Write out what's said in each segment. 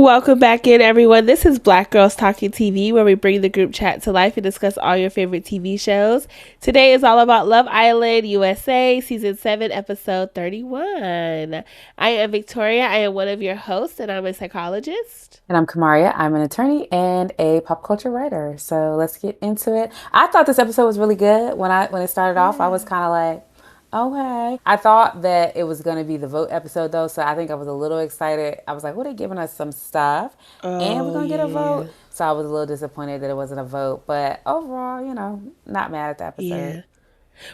Welcome back in, everyone. This is Black Girls Talking TV, where we bring the group chat to life and discuss all your favorite TV shows. Today is all about Love Island USA, Season 7, Episode 31. I am Victoria. I am one of your hosts, and I'm a psychologist. And I'm Kamaria. I'm an attorney and a pop culture writer. So let's get into it. I thought this episode was really good. When it started off, I was kind of like, okay. I thought that it was going to be the vote episode, though. So I think I was a little excited. I was like, well, they're giving us some stuff. And we're going to get a vote. So I was a little disappointed that it wasn't a vote. But overall, not mad at the episode. Yeah.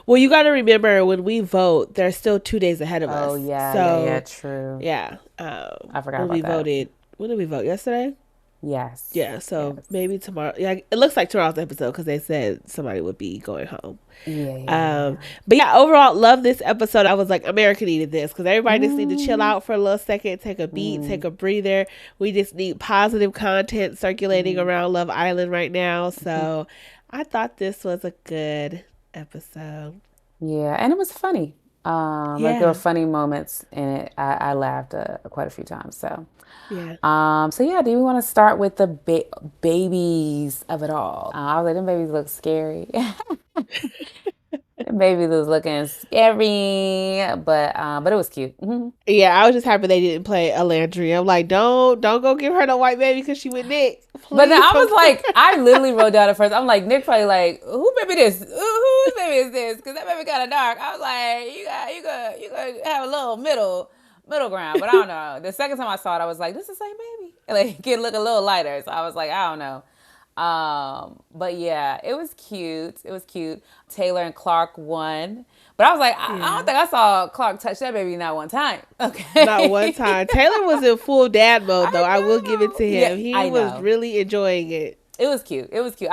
Well, you got to remember, when we vote, there's still 2 days ahead of us. Oh, yeah. So, yeah, true. Yeah. I forgot about that. When did we vote? Yesterday? Yes. Yeah, so maybe tomorrow. Yeah, it looks like tomorrow's episode because they said somebody would be going home. Yeah. But yeah, overall, love this episode. I was like, America needed this because everybody just need to chill out for a little second, take a beat, take a breather. We just need positive content circulating around Love Island right now. So I thought this was a good episode. Yeah, and it was funny. Like there were funny moments in it. I laughed quite a few times. So. Yeah. So yeah, do we want to start with the babies of it all? I was like, them babies look scary. Them babies was looking scary, but it was cute. Mm-hmm. Yeah, I was just happy they didn't play Alandria. I'm like, don't go give her no white baby because she with Nic. Please. But then I was like, I literally wrote down at first. I'm like, Nic probably like, who baby this? Whose baby is this? Because that baby kind of dark. I was like, you got have a little middle ground, but I don't know. The second time I saw it, I was like, this is the same baby. Like, it look a little lighter. So I was like, I don't know. But yeah, it was cute. It was cute. Taylor and Clark won. But I was like, I don't think I saw Clark touch that baby not one time. Okay. Not one time. Taylor was in full dad mode, though. I will give it to him. Yeah, he was really enjoying it. It was cute. It was cute.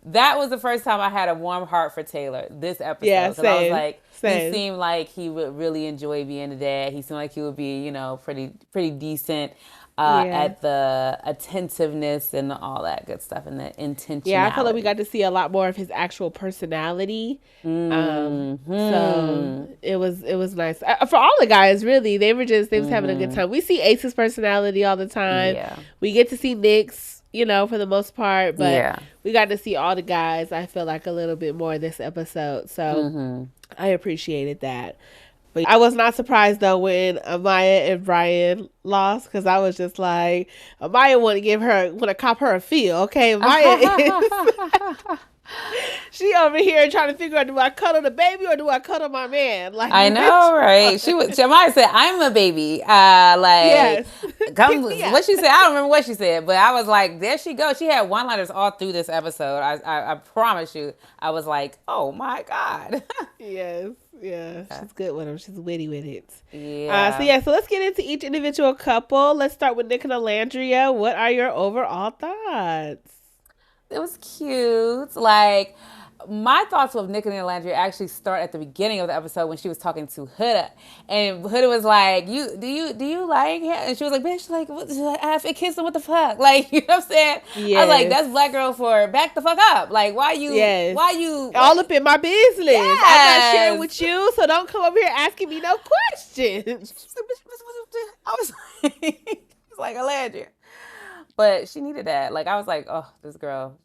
That was the first time I had a warm heart for Taylor this episode. Yeah, same. I was like, Same. He seemed like he would really enjoy being a dad. He seemed like he would be, pretty decent at the attentiveness and all that good stuff and the intentionality. Yeah, I feel like we got to see a lot more of his actual personality. So it was nice for all the guys. Really, they was having a good time. We see Ace's personality all the time. Yeah. We get to see Nic's, for the most part, but we got to see all the guys, I feel like, a little bit more this episode. So I appreciated that. But I was not surprised, though, when Amaya and Brian lost, because I was just like, Amaya want to cop her a feel, okay? Amaya is... She over here trying to figure out, do I cuddle the baby or do I cuddle my man? Like, I know, right? Amaya said, "I'm a baby." Yes. What she said, I don't remember what she said, but I was like, there she goes. She had one-liners all through this episode. I promise you. I was like, oh my God. Yes. Yeah, she's good with them. She's witty with it. Yeah. So let's get into each individual couple. Let's start with Nic and Olandria. What are your overall thoughts? It was cute. Like, my thoughts with Nic and Olandria actually start at the beginning of the episode when she was talking to Huda, and Huda was like, do you like him? And she was like, bitch, I kissed him. What the fuck? Like, you know what I'm saying? Yes. I was like, that's black girl for back the fuck up. Like, why you all up in my business? Yes. I'm not sharing with you, so don't come over here asking me no questions. I was like, Alandria. But she needed that. Like, I was like, oh, this girl.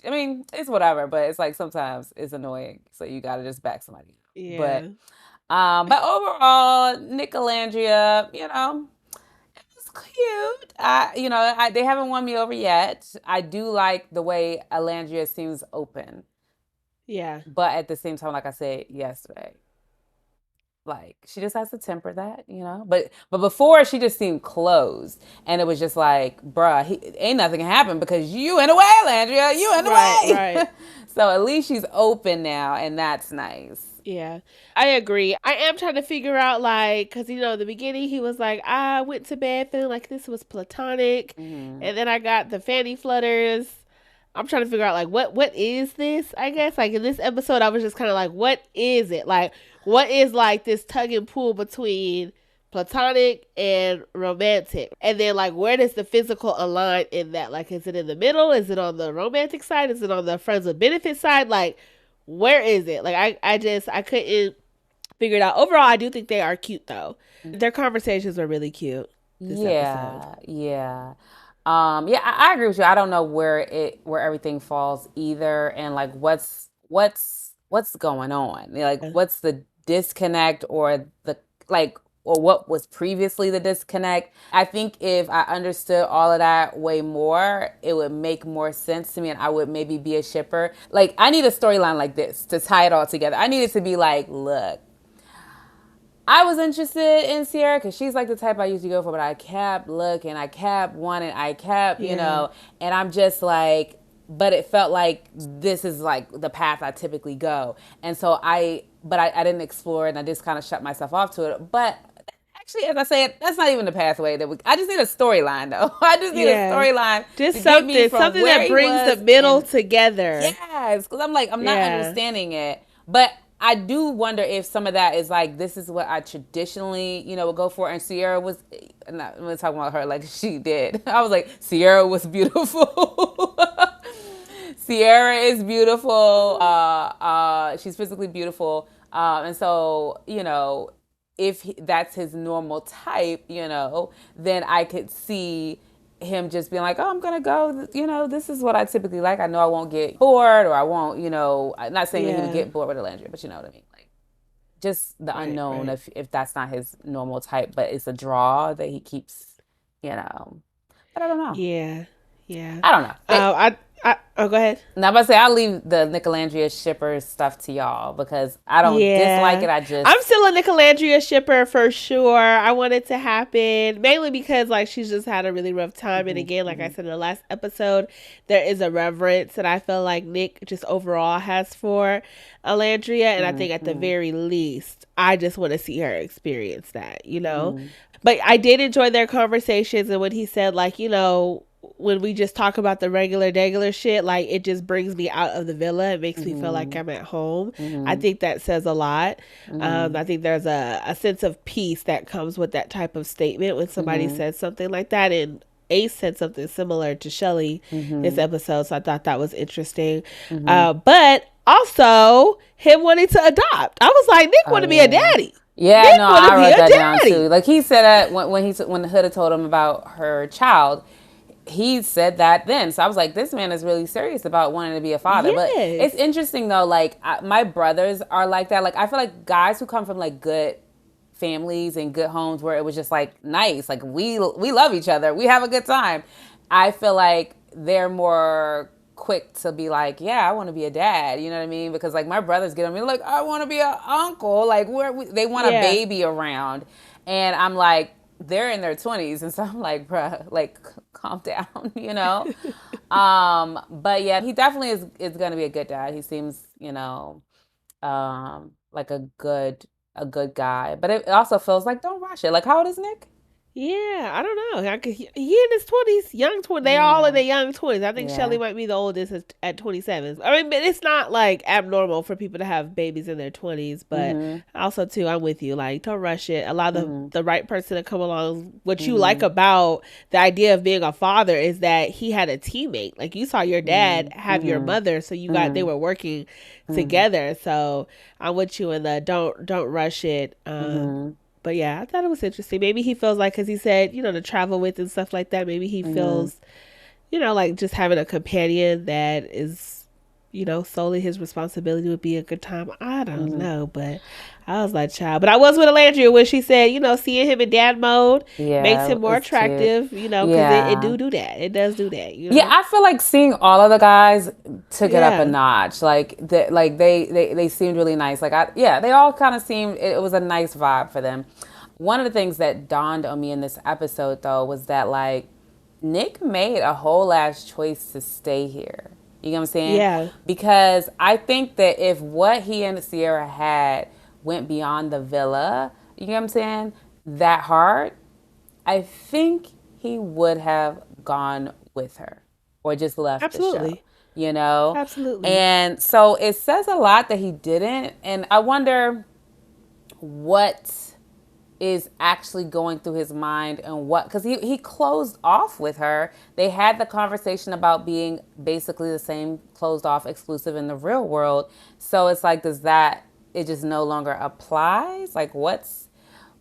I mean, it's whatever, but it's like sometimes it's annoying. So you got to just back somebody up. Yeah. But overall, Nic Alandria, it was cute. They haven't won me over yet. I do like the way Alandria seems open. Yeah. But at the same time, like I said yesterday, like, she just has to temper that, But before, she just seemed closed. And it was just like, bruh, ain't nothing can happen because you in the way, Alandria. You in the way. Right. So at least she's open now, and that's nice. Yeah, I agree. I am trying to figure out, like, because, in the beginning, he was like, I went to bed feeling like this was platonic. Mm-hmm. And then I got the fanny flutters. I'm trying to figure out, like, what is this, I guess? Like, in this episode, I was just kind of like, what is it? Like, what is, like, this tug and pull between platonic and romantic? And then, like, where does the physical align in that? Like, is it in the middle? Is it on the romantic side? Is it on the friends with benefit side? Like, where is it? Like, I couldn't figure it out. Overall, I do think they are cute, though. Their conversations are really cute. this episode. Yeah, yeah. Yeah, I agree with you. I don't know where everything falls either, and like what's going on. Like what's the disconnect or the like or what was previously the disconnect. I think if I understood all of that way more, it would make more sense to me and I would maybe be a shipper. Like I need a storyline like this to tie it all together. I need it to be like, look, I was interested in Sierra because she's like the type I used to go for, but I kept looking, I kept wanting, I kept, Yeah. and I'm just like, but it felt like this is like the path I typically go. And so I didn't explore it and I just kind of shut myself off to it. But actually, as I said, that's not even the pathway I just need a storyline though. I just need a Yeah. storyline to Just get me something, from something where that he brings the was middle and together. yes, because I'm like, I'm not Yeah. understanding it. But I do wonder if some of that is like, this is what I traditionally, would go for. And Sierra was, I'm not talking about her like she did. I was like, Sierra was beautiful. Sierra is beautiful. She's physically beautiful. And so, if that's his normal type, then I could see him just being like, oh, I'm gonna go, this is what I typically like. I know I won't get bored or I won't, I'm not saying that he would Yeah. get bored with Alandria, but you know what I mean? Like just the Right. unknown Right. if that's not his normal type, but it's a draw that he keeps, you know. But I don't know. Yeah. Yeah. I don't know. Oh, go ahead. Now, I'm about to say, I'll leave the Nic and Olandria shipper stuff to y'all because I don't dislike Yeah. it. I I'm just, still a Nic and Olandria shipper for sure. I want it to happen. Mainly because like she's just had a really rough time. And hmm again, like I hmm said in the last episode, there is a reverence that I feel like Nick just overall has for Alandria. And I think at the hmm very least, I just want to see her experience that, you know? hmm But I did enjoy their conversations and when he said like, when we just talk about the regular shit, like it just brings me out of the villa. It makes me feel like hmm I'm at home. I hmm think that says a lot. hmm I think there's a sense of peace that comes with that type of statement when somebody hmm says something like that. And Ace said something similar to Shelley this hmm episode, so I thought that was interesting. hmm But also him wanting to adopt. I was like, Nick Oh want to be a yeah. daddy. Yeah, Nick no, want to I be wrote a that down too. daddy. Like he said that when Huda told him about her child, he said that then. So I was like, this man is really serious about wanting to be a father. But Yes. it's interesting though. Like my brothers are like that. Like I feel like guys who come from like good families and good homes where it was just like nice, like we love each other, we have a good time. I feel like they're more quick to be like, yeah, I want to be a dad. You know what I mean? Because like my brothers get on me like, I want to be an uncle. Like they want a Yeah. baby around, and I'm like, they're in their 20s, and so I'm like, bruh, like calm down, But yeah, he definitely is going to be a good dad. He seems, like a good guy. But it also feels like don't rush it. Like how old is Nick? Yeah, I don't know. He in his 20s, young 20s. They all in Yeah. their young 20s. I think Shelly Yeah. might be the oldest at 27. I mean, but it's not like abnormal for people to have babies in their 20s. But Mhm. also, too, I'm with you. Like, don't rush it. Allow Mhm. the right person to come along. What you like Mhm. about the idea of being a father is that he had a teammate. Like, you saw your dad Mhm. have your Mhm. mother, so they Mhm. were working Mhm. together. So I'm with you in the don't rush it. Mhm. But yeah, I thought it was interesting. Maybe he feels like, because he said, to travel with and stuff like that, maybe he Mhm. feels, like just having a companion that is, solely his responsibility would be a good time. I don't Mhm. know, but I was like, child. But I was with Alandria when she said, seeing him in dad mode makes Yeah, him more it's cute. attractive, because it Yeah. do that. It does do that. Yeah, I feel like seeing all of the guys took it up a Yeah. notch. Like they seemed really nice. Yeah, they all kind of seemed it was a nice vibe for them. One of the things that dawned on me in this episode though was that like Nick made a whole ass choice to stay here. You know what I'm saying? Yeah. Because I think that if what he and Sierra had went beyond the villa, you know what I'm saying? That hard, I think he would have gone with her or just left the show, Absolutely. you know? Absolutely. And so it says a lot that he didn't. And I wonder what is actually going through his mind and what, because he closed off with her. They had the conversation about being basically the same closed off exclusive in the real world. So it's like, does that, it just no longer applies? Like,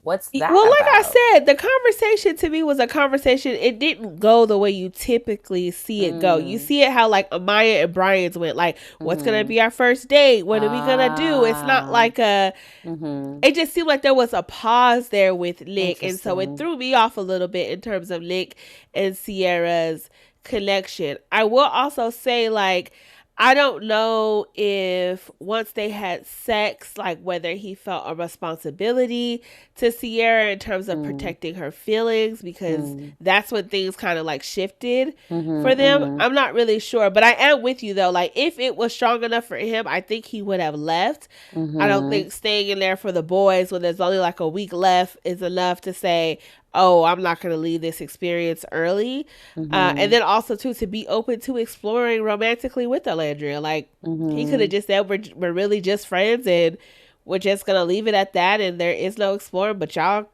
What's that Well, like I about? said, the conversation to me was a conversation. It didn't go the way you typically see it go. You see it how like Amaya and Brian's went. Like, what's gonna be our first date? What are we gonna do? It's not like a. It just seemed like there was a pause there with Nic, and so it Interesting. threw me off a little bit in terms of Nic and Sierra's connection. I will also say, like, I don't know if once they had sex, like whether he felt a responsibility to Sierra in terms of protecting her feelings, because that's when things kind of like shifted for them. I'm not really sure, but I am with you though. Like, if it was strong enough for him, I think he would have left. I don't think staying in there for the boys when there's only like a week left is enough to say, oh, I'm not going to leave this experience early. And then also, too, to be open to exploring romantically with Alandria. Like, he could have just said, we're really just friends and we're just going to leave it at that. And there is no exploring, but y'all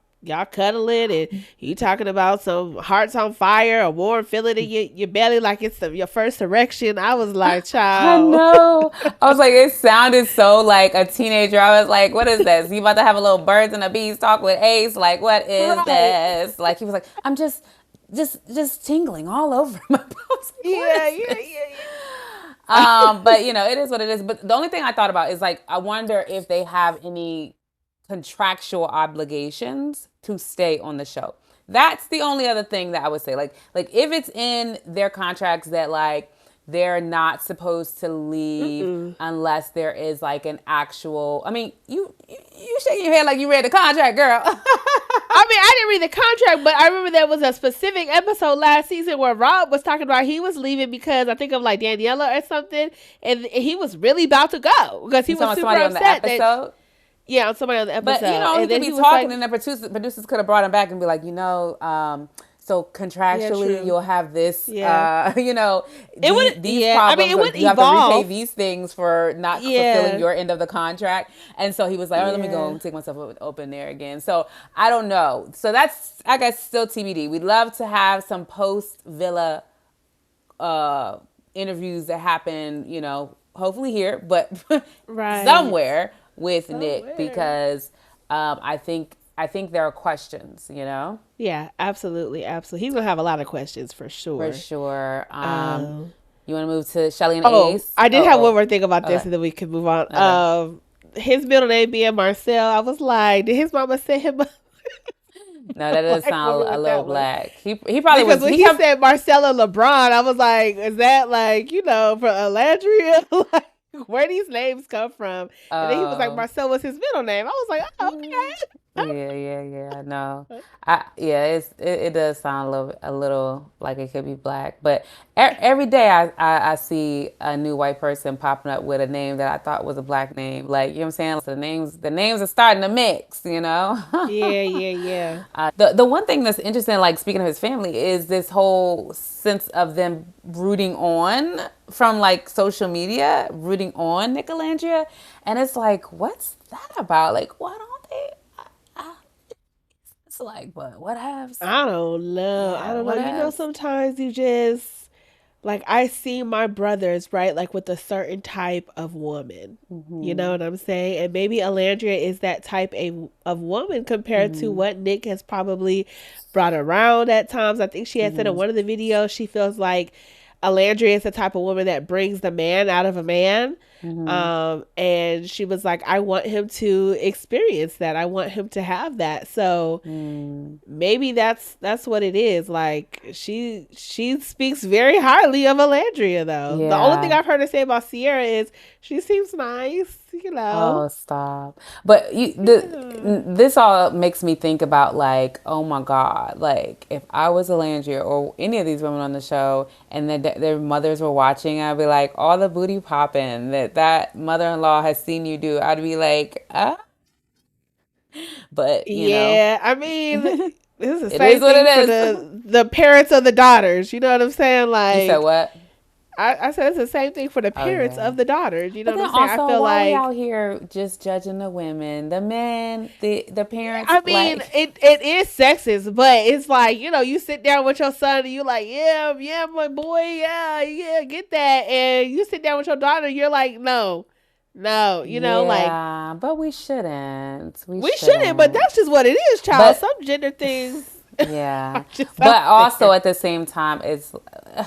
cuddling and you talking about some hearts on fire, a warm feeling in your belly like it's your first erection. I was like, child. I know. I was like, it sounded so like a teenager. I was like, what is this? You about to have a little birds and the bees talk with Ace? Like, what is this? Like, he was like, I'm just tingling all over my post. Yeah. But you know, it is what it is. But the only thing I thought about is like, I wonder if they have any contractual obligations to stay on the show. That's the only other thing that I would say. Like if it's in their contracts that like they're not supposed to leave unless there is like an actual. I mean, you shaking your head like you read the contract, girl. I mean, I didn't read the contract, but I remember there was a specific episode last season where Rob was talking about he was leaving because I think of like Daniela or something, and he was really about to go because he was super upset. Yeah, on somebody on the episode. But, you know, he could be talking and the producers could have brought him back and be like, you know, so contractually you'll have this, you know, these problems. I mean, it would you have to repay these things for not fulfilling your end of the contract. And so he was like, oh, let me go and take myself open there again. So I don't know. So that's, I guess, still TBD. We'd love to have some post-Villa interviews that happen, you know, hopefully here, but somewhere with Nic, because I think there are questions, you know? Yeah, absolutely. He's going to have a lot of questions for sure. You want to move to Shelley and Ace? I did have one more thing about this and then we can move on. Okay. His middle name being Marcel, I was like, did his mama set him up? No, that doesn't sound a little black. He probably because when he said Marcella LeBron, I was like, is that like, you know, for Alandria? Like, where these names come from? And then he was like, Marcel was his middle name. I was like, oh, okay. Yeah. No, it does sound a little like it could be black. But every day I see a new white person popping up with a name that I thought was a black name. Like, you know what I'm saying? So the names are starting to mix, you know? Yeah. The one thing that's interesting, like speaking of his family, is this whole sense of them rooting on from like social media, rooting on Nic and Olandria. And it's like, what's that about? Like, why don't they? It's like, but what happens? I don't know. Yeah, I don't know. You know, sometimes you just, like, I see my brothers, right, like with a certain type of woman. You know what I'm saying? And maybe Alandria is that type of woman compared to what Nic has probably brought around at times. I think she had said in one of the videos, she feels like Alandria is the type of woman that brings the man out of a man. And she was like, I want him to experience that. I want him to have that. So maybe that's what it is. Like, she speaks very highly of Alandria, though. The only thing I've heard her say about Sierra is she seems nice, you know. Oh, stop. But this all makes me think about, like, oh my God, like if I was Alandria or any of these women on the show and their mothers were watching, I'd be like, all the booty popping that mother-in-law has seen you do, I'd be like, But you know. I mean, this is the same thing for the parents of the daughters. You know what I'm saying? Like, you said what? I said it's the same thing for the parents of the daughters. You know what I'm saying? Also, I feel why like we out here just judging the women, the men, the parents. I mean, like, it is sexist, but it's like, you know, you sit down with your son and you like, yeah, my boy, yeah, get that, and you sit down with your daughter, and you're like, no, No, like Yeah, but we shouldn't. We we shouldn't, but shouldn't. that's just what it is, child. But Some gender things are yeah. just But out also there. at the same time, it's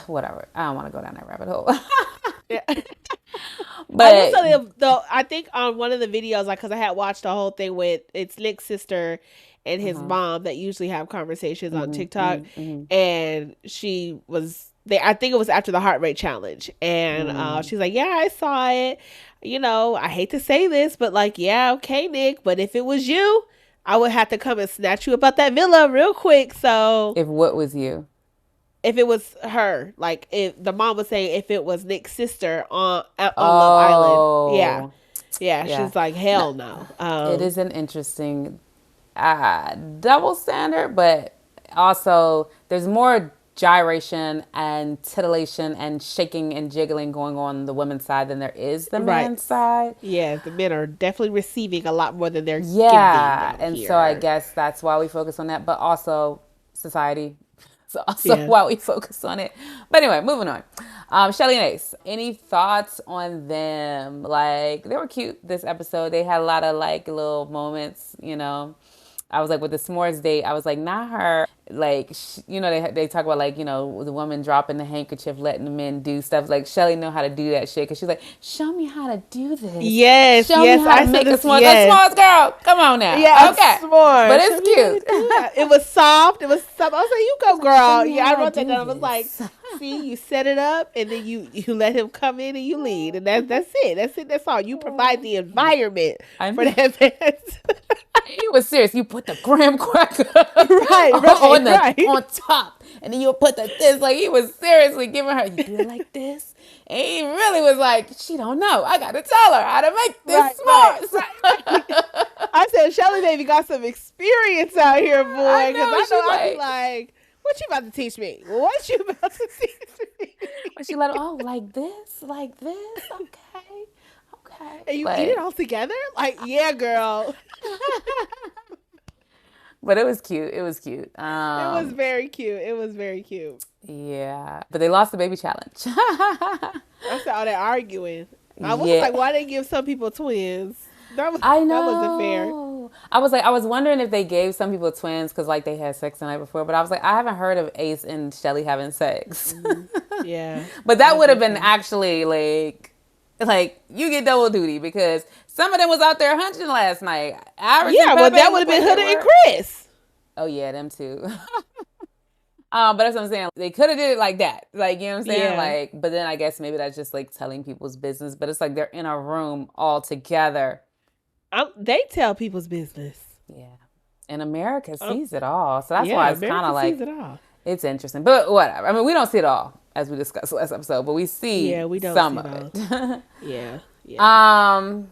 whatever. I don't want to go down that rabbit hole. Yeah. I will But say though, I think on one of the videos, like, because I had watched the whole thing with it's Nick's sister and his uh-huh. mom that usually have conversations on Hmm, TikTok, hmm, hmm, and she was they. I think it was after the heart rate challenge, and hmm. she's like, "Yeah, I saw it. I hate to say this, but like, yeah, okay, Nick, but if it was you, I would have to come and snatch you about that villa real quick." So If what was you? if it was her, like if the mom was saying if it was Nick's sister on Love Island, yeah, Oh, yeah, yeah. she's like No, hell no. it is an interesting double standard, but also there's more gyration and titillation and shaking and jiggling going on the women's side than there is the Right. man's side. Yeah, the men are definitely receiving a lot more than they're giving Yeah, out and so I here. guess that's why we focus on that, but also society. It's also Yeah. why we focus on it. But anyway, moving on. Shelley and Ace, any thoughts on them? Like, they were cute this episode. They had a lot of like little moments. I was like, with the s'mores date, I was like, not her. Like, they talk about like, the woman dropping the handkerchief, letting the men do stuff. Like, Shelley know how to do that shit because she's like, show me how to do this. Yes, Show me yes, how to I said make a this. s'mores. A Yes, s'mores girl, come on now. yeah, a Okay, but s'more. Show it's me how to cute. do that. It was soft. It was soft. I was like, "You I was go, like, show girl." me Yeah, how I I wrote that do down. I was like, this. "See, you set it up, and then you let him come in and you lead, and that's it. That's it. That's all. You provide the environment I for know. that man." He was serious. You put the graham cracker Right, right, right. on top, and then you put the this. Like, he was seriously giving her. You do it like this, and he really was like, she don't know. I gotta tell her how to make this Right, right, s'mores. right. I said, Shelly baby got some experience out here, I boy. Because know. I know She I'd be like, like, what you about to teach me? What you about to teach me? when she let him, oh, like this. Okay, okay. And you eat it Like, all together? Like, yeah, girl. but it was cute. It was cute. It was very cute. It was very cute. Yeah, but they lost the baby challenge. I saw all that arguing. I was Yeah, like, why they give some people twins? I That wasn't fair. know. I was wondering if they gave some people twins because like they had sex the night before, but I was like, I haven't heard of Ace and Shelly having sex. Hmm. Yeah, But I that would have think been so. actually like you get double duty because some of them was out there hunching last night. Iris and Yeah, well, that Pepe would have looked been like they Huda and were. Chris. Oh yeah, them too. But that's what I'm saying. They could have did it like that. Like, you know what I'm saying? Yeah. Like, but then I guess maybe that's just like telling people's business. But it's like they're in a room all together. They tell people's business. Yeah. And America Um, sees it all. So that's why yeah, it's kind America of sees like it all. it's interesting. But whatever. I mean, we don't see it all as we discussed last episode, but we see Yeah, we don't some see it of all. it. Yeah, yeah. um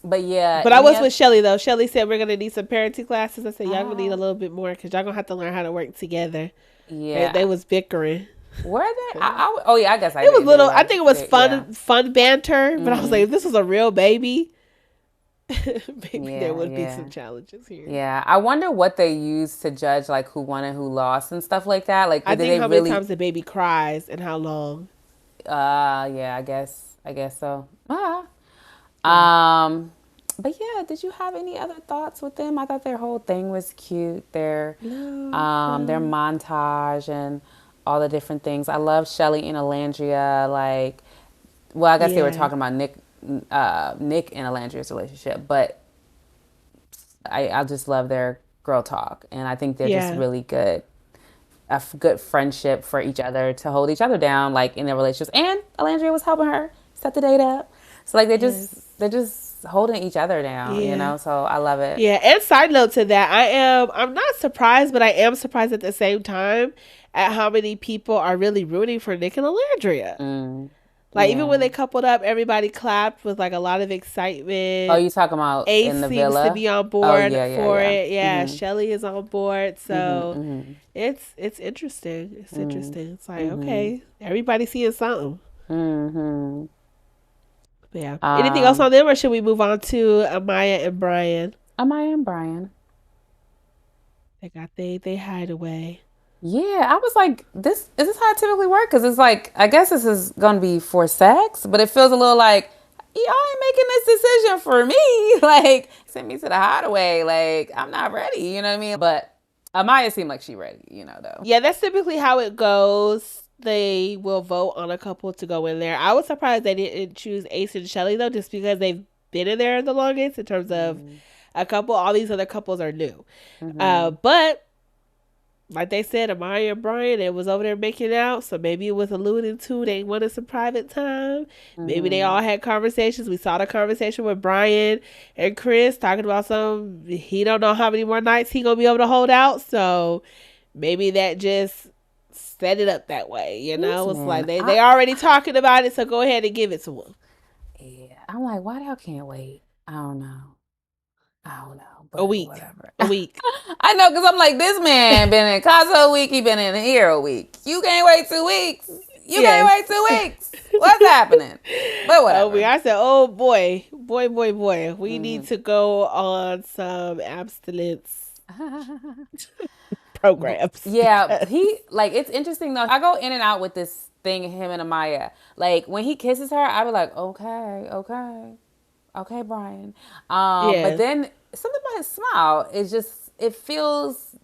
but yeah, But I any was other with Shelly though. Shelly said we're gonna need some parenting classes. I said y'all gonna need a oh little bit more because y'all gonna have to learn how to work together. They yeah. was bickering. Were they? It Oh yeah, I guess I was did. They little. I were. think it was They, yeah. fun banter. But I was like, Hmm. if this was a real baby, maybe there Yeah, would be yeah. some challenges here. Yeah, I wonder what they used to judge like who won and who lost and stuff like that. Like, I did think they how many really? times the baby cries and how long. Yeah, I guess so. Yeah. Um, but yeah, did you have any other thoughts with them? I thought their whole thing was cute. No, Their no. montage and all the different things. I love Shelley and Alandria. Like, well, I guess they were Yeah. talking about Nic and Alandria's relationship, but I just love their girl talk, and I think they're just Yeah. really good. Good friendship for each other to hold each other down, like in their relationships. And Alandria was helping her set the date up, so like Yes. they're just holding each other down, Yeah. So I love it. Yeah, and side note to that, I'm not surprised, but I am surprised at the same time at how many people are really rooting for Nick and Alandria. Mm, Like even when yeah. they coupled up, everybody clapped with like a lot of Oh, excitement. you talking about Ace in the seems to villa? be on Oh board yeah, yeah, for yeah. it. Yeah, Mhm. Shelly is on board. Mhm. So Mhm. it's interesting. It's Mhm. interesting. It's like, Mhm. okay, everybody's seeing something. Mhm. But yeah. Anything else Um, on them or should we move on to Amaya and Brian? Amaya and Brian. They got they hideaway. Yeah, I was like, this is this how it typically works? Because it's like, I guess this is gonna be for sex, but it feels a little like, y'all ain't making this decision for me. Like, send me to the Hideaway. Like, I'm not ready. You know what I mean? But Amaya seemed like she ready, though. Yeah, that's typically how it goes. They will vote on a couple to go in there. I was surprised they didn't choose Ace and Shelley though, just because they've been in there the longest in terms of a couple. All these other couples are new. But like they said, Amaya and Brian, it was over there making out, so maybe it was alluding to they wanted some private time. Maybe they all had conversations. We saw the conversation with Brian and Chris talking about some. He don't know how many more nights he gonna be able to hold out, so maybe that just set it up that way. It's like they already talking about it, so go ahead and give it to him. Yeah, I'm like, why y'all can't wait? I don't know. But A week. whatever. A week. I know, because I'm like, this man been in Casa a week, he been in here a week. You can't wait 2 weeks. You can't wait 2 weeks. What's happening? But whatever. I said, oh boy. We need to go on some abstinence programs. Yeah, it's interesting though. I go in and out with this thing, him and Amaya. Like, when he kisses her, I be like, okay, Brian. But then something about his smile is just, it feels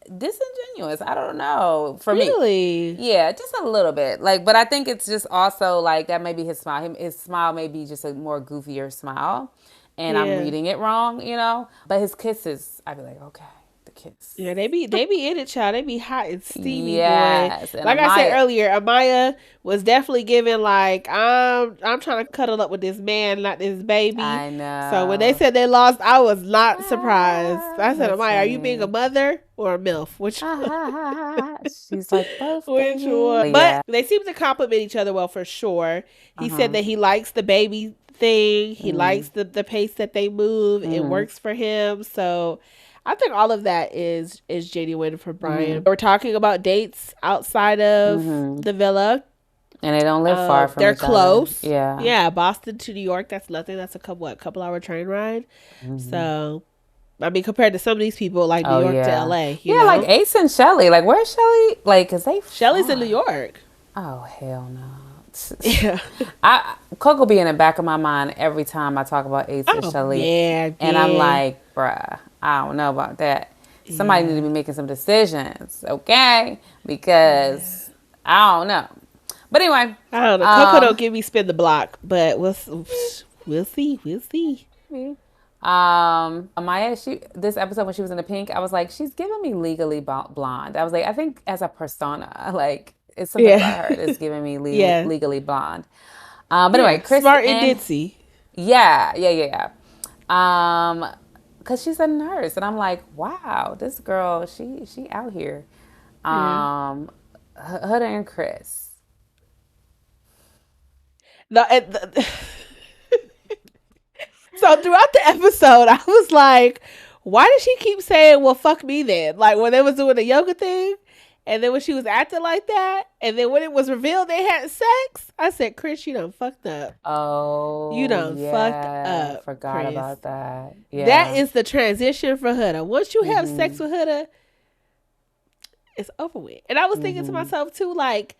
disingenuous. I don't know. For me. Yeah, just a little bit. Like, but I think it's just also like that may be his smile. His smile may be just a more goofier smile. And I'm reading it wrong, But his kisses, I'd be like, okay. Kiss. Yeah, they be in it, child. They be hot and steamy, boy. Like I said earlier, Amaya was definitely giving like I'm trying to cuddle up with this man, not this baby. I know. So when they said they lost, I was not surprised. I said, Amaya, are you being a mother or a MILF? Which she's like both. Which one? But they seem to compliment each other well for sure. He said that he likes the baby thing. He likes the pace that they move. It works for him. So I think all of that is genuine for Brian. We're talking about dates outside of the villa. And they don't live far from they're each close. Other. Yeah. Yeah, Boston to New York, that's nothing. That's a couple hour train ride. So, I mean, compared to some of these people, like New York to LA. You know? Like Ace and Shelley. Like, where's Shelley? Like, cause Shelley's in New York. Oh, hell no. Yeah. Coco be in the back of my mind every time I talk about Ace and Shelley. Yeah. And I'm like, bruh, I don't know about that. Somebody need to be making some decisions, okay? Because I don't know. But anyway, I don't know. Coco don't give me spin the block, but we'll see. Amaya, this episode when she was in the pink, I was like, she's giving me Legally Blonde. I was like, I think as a persona, like it's something about her that's giving me Legally Blonde. But anyway, Chris smart and ditzy. Yeah. Cause she's a nurse, and I'm like, wow, this girl, she out here. Huda and Chris. So throughout the episode, I was like, why did she keep saying, well, fuck me then? Like when they was doing the yoga thing, and then when she was acting like that, and then when it was revealed they had sex, I said, Chris, you done fucked up. Oh, you done fucked up. Forgot Chris. About that. Yeah. That is the transition for Huda. Once you have sex with Huda, it's over with. And I was thinking to myself too, like,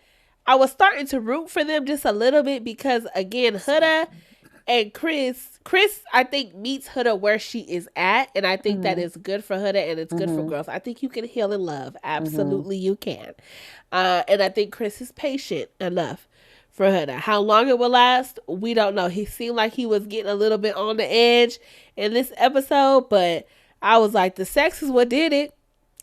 I was starting to root for them just a little bit because, again, Huda and Chris, I think, meets Huda where she is at. And I think that is good for Huda and it's good for girls. I think you can heal in love. Absolutely, you can. And I think Chris is patient enough for Huda. How long it will last, we don't know. He seemed like he was getting a little bit on the edge in this episode. But I was like, the sex is what did it.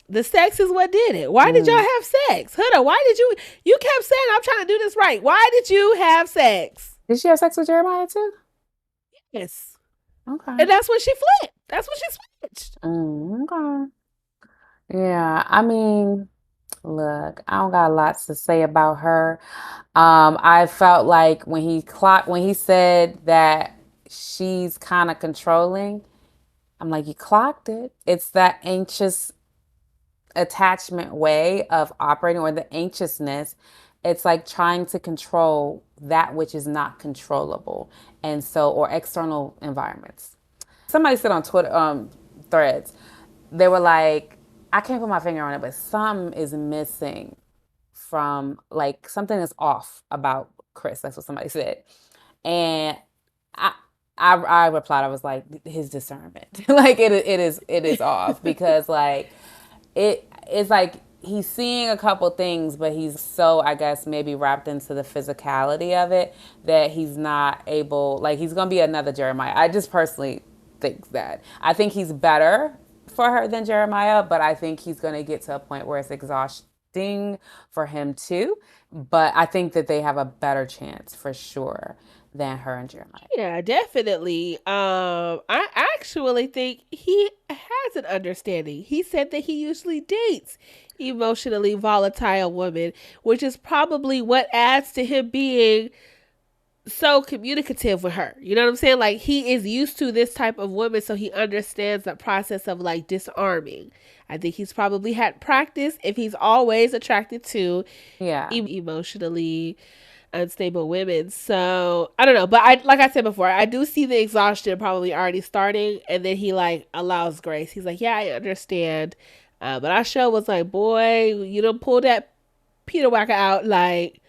The sex is what did it. Why did y'all have sex? Huda, why did you kept saying, I'm trying to do this right. Why did you have sex? Did she have sex with Jeremiah too? Yes. Okay. And that's when she flipped. That's when she switched. Okay. Yeah. I mean, look, I don't got lots to say about her. I felt like when he said that she's kind of controlling, I'm like, you clocked it. It's that anxious attachment way of operating, or the anxiousness. It's like trying to control that which is not controllable, and so, or external environments. Somebody said on Twitter threads, they were like, I can't put my finger on it, but something is missing from, like, something is off about Chris. That's what somebody said. And I I replied, I was like, his discernment. Like it is off because like it's like he's seeing a couple things, but he's so, I guess, maybe wrapped into the physicality of it that he's not able, like he's gonna be another Jeremiah. I just personally think that. I think he's better for her than Jeremiah, but I think he's gonna get to a point where it's exhausting for him too. But I think that they have a better chance for sure than her and Jeremiah. Yeah, definitely. I actually think he has an understanding. He said that he usually dates emotionally volatile women, which is probably what adds to him being so communicative with her. You know what I'm saying? Like he is used to this type of woman, so he understands the process of like disarming. I think he's probably had practice if he's always attracted to Yeah. emotionally unstable women. So I don't know, but I like I said before, I do see the exhaustion probably already starting, and then he like allows grace. He's like, yeah, I understand, but our show was like, boy, you don't pull that Peter Whacker out like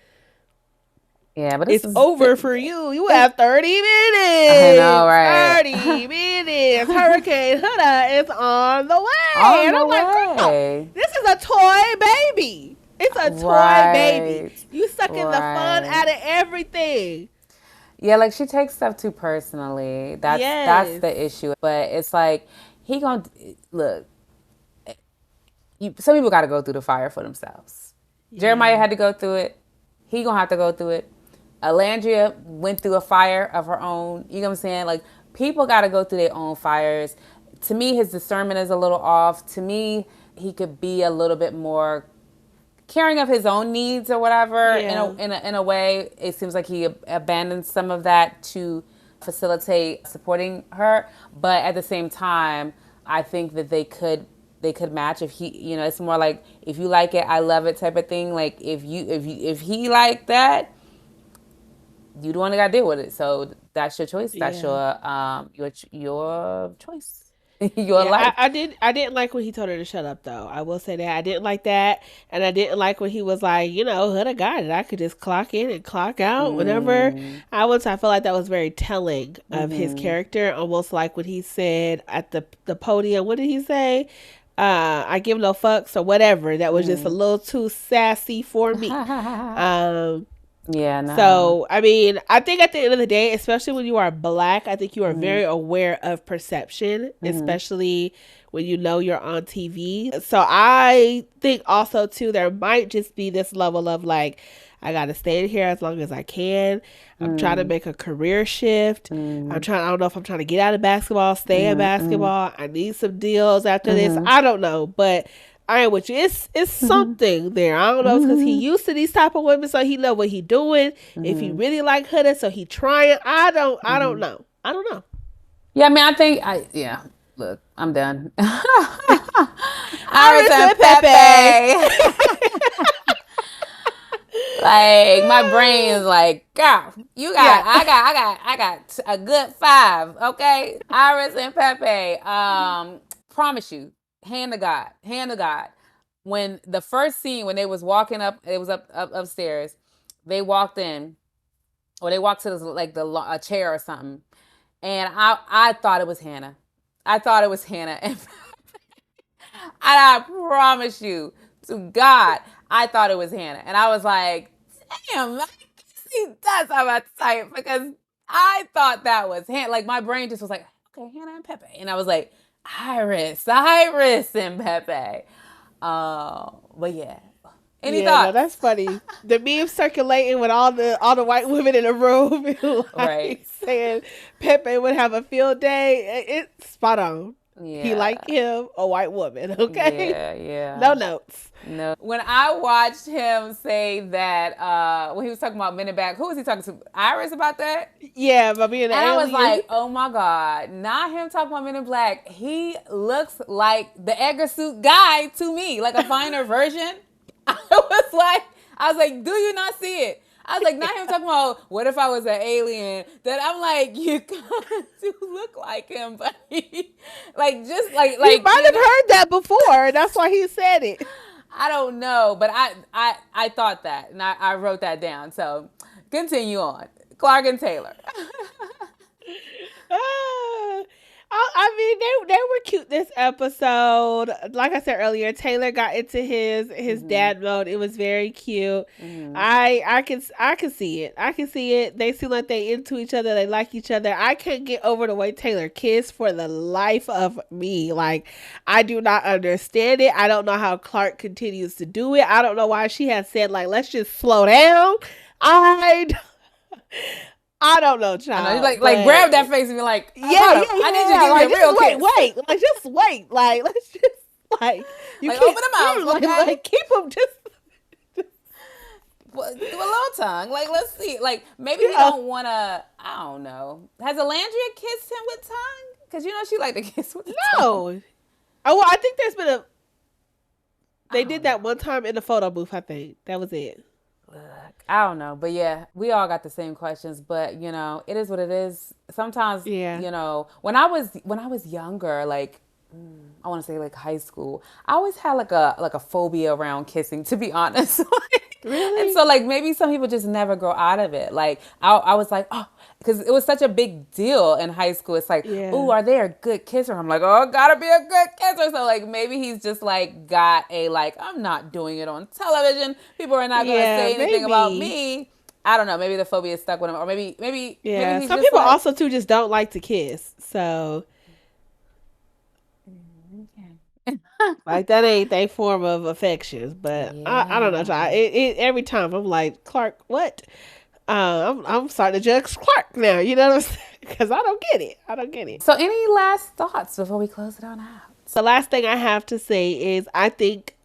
Yeah, but this it's is over for you. You have 30 I know, minutes. right? 30 minutes. Hurricane Huda is on the way. On And the I'm like, girl, way. this is a toy baby. It's a toy baby. Right. You sucking the fun Right. out of everything. Yeah, like she takes stuff too personally. That's Yes. the issue. But it's like he gonna look. Some people got to go through the fire for themselves. Jeremiah Yeah. had to go through it. He gonna have to go through it. Alandria went through a fire of her own. You know what I'm saying? Like people got to go through their own fires. To me, his discernment is a little off. To me, he could be a little bit more caring of his own needs or whatever. Yeah. In a way, it seems like he abandoned some of that to facilitate supporting her. But at the same time, I think that they could match if he, it's more like if you like it, I love it type of thing. Like if he like that, you the one that got to deal with it. So that's your choice. That's Yeah. your choice. Your Yeah, life. I didn't like when he told her to shut up though. I will say that I didn't like that, and I didn't like when he was like, Huda got it. I could just clock in and clock out whenever I want to. I feel like that was very telling of his character, almost like when he said at the podium. What did he say? I give no fucks or whatever. That was just a little too sassy for me. Yeah, no. So, I mean, I think at the end of the day, especially when you are black, I think you are very aware of perception, especially when you know you're on TV. So, I think also, too, there might just be this level of like, I got to stay in here as long as I can. I'm trying to make a career shift. I don't know if I'm trying to get out of basketball, stay in basketball. I need some deals after this. I don't know. But I am with you. It's something there. I don't know because he used to these type of women, so he know what he doing. If he really like Huda, so he trying. I don't know. I don't know. Yeah, I mean, yeah. Look, I'm done. Iris Iris and Pepe. Like my brain is like, girl, I got a good 5, okay? Iris and Pepe. Promise you, hand to God, hand to God. When the first scene, when they was walking up, it was up upstairs. They walked in, or they walked to this, like a chair or something, and I thought it was Hannah. I thought it was Hannah, and I promise you to God, I thought it was Hannah. And I was like, damn, I guess he does have a type because I thought that was Hannah. Like my brain just was like, okay, Hannah and Pepe. And I was like, Iris and Pepe. But yeah. Any thoughts? No, that's funny. The meme circulating with all the white women in the room, like, right, saying Pepe would have a field day. It's spot on. Yeah. He like him, a white woman. Okay. Yeah. No notes. No. When I watched him say that, when he was talking about Men in Black, who was he talking to? Iris about that? Yeah, about being an alien. I was like, oh my God, not him talking about Men in Black. He looks like the Edgar suit guy to me, like a finer version. I was like, do you not see it? I was like, not him talking about what if I was an alien. That I'm like, you kind of look like him, but like just like he might have heard that before. That's why he said it. I don't know, but I thought that, and I wrote that down. So continue on. Clark and Taylor. Ah, I mean, they were cute this episode. Like I said earlier, Taylor got into his dad mode. It was very cute. I can see it. I can see it. They seem like they into each other. They like each other. I can't get over the way Taylor kissed for the life of me. Like, I do not understand it. I don't know how Clark continues to do it. I don't know why she has said like, let's just slow down. I don't know, child. Like grab that face and be like, yeah, I need you to give me a real kiss. Wait, like just wait, like let's just like you like keep, open them out, okay? like keep them just do a little tongue. Like let's see, like maybe he don't want to. I don't know. Has Alandria kissed him with tongue? Because you know she like to kiss with the tongue. Oh well, I think there's been they did that one time in the photo booth. I think that was it. I don't know, but yeah, we all got the same questions, but you know, it is what it is. Sometimes, you know, when I was younger, like I want to say like high school, I always had like a phobia around kissing, to be honest. Really? And so like maybe some people just never grow out of it. Like I was like, oh, because it was such a big deal in high school. It's like, ooh, are they a good kisser? I'm like, oh, gotta be a good kisser. So like maybe he's just like got a like, I'm not doing it on television. People are not gonna say anything about me. I don't know. Maybe the phobia is stuck with him, or maybe yeah. Maybe Some people like, also too just don't like to kiss. So like that ain't their form of affections. But I don't know. It every time I'm like, Clark, what? I'm starting to judge Clark now. You know what I'm saying? Because I don't get it. So any last thoughts before we close it on out? The last thing I have to say is I think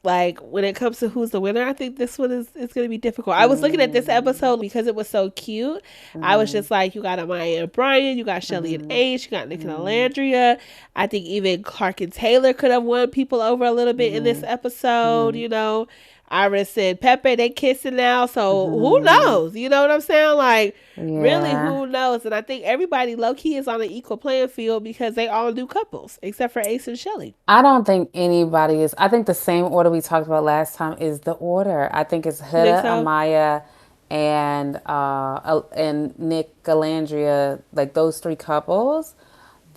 like when it comes to who's the winner, I think this one is going to be difficult. I was looking at this episode because it was so cute. I was just like, you got Amaya and Brian, you got Shelley and Ace, you got Nic and Olandria. I think even Clark and Taylor could have won people over a little bit in this episode, you know. Iris said Pepe, they kissing now, so who knows? You know what I'm saying? Like, really, who knows? And I think everybody low-key is on an equal playing field because they all do couples, except for Ace and Shelley. I don't think anybody is. I think the same order we talked about last time is the order. I think it's Huda, Amaya, and Nic, Alandria, like those three couples.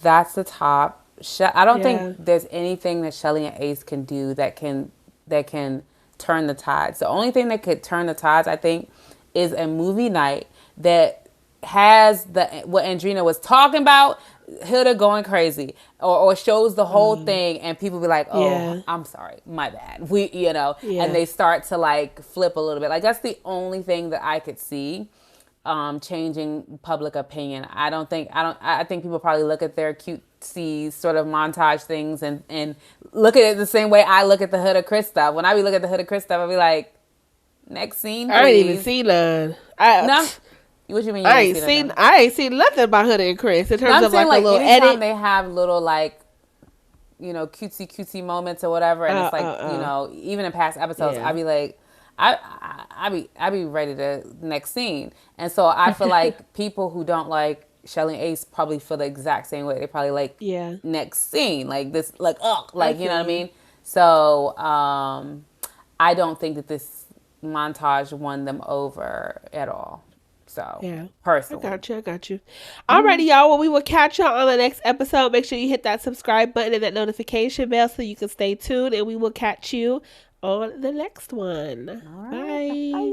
That's the top. I don't think there's anything that Shelley and Ace can do that can turn the tides. The only thing that could turn the tides, I think, is a movie night that has what Andrina was talking about, Hilda going crazy, or shows the whole thing, and people be like, "Oh, I'm sorry, my bad." And they start to like flip a little bit. Like that's the only thing that I could see changing public opinion. I think people probably look at their cutesy sort of montage things and look at it the same way I look at the Huda Chris stuff. When I be looking at the Huda Chris stuff, I be like, next scene, please. I ain't even seen none. What you mean? I ain't seen nothing about Huda and Chris in terms of like a little edit. They have little like, you know, cutesy moments or whatever, and it's like you know, even in past episodes, I be like, I be ready to next scene. And so I feel like people who don't like Shelley and Ace probably feel the exact same way. They probably like next scene, like this, like like you know what I mean. So I don't think that this montage won them over at all. So personally, I got you. Alrighty, y'all. Well, we will catch y'all on the next episode. Make sure you hit that subscribe button and that notification bell so you can stay tuned, and we will catch you on the next one. Bye.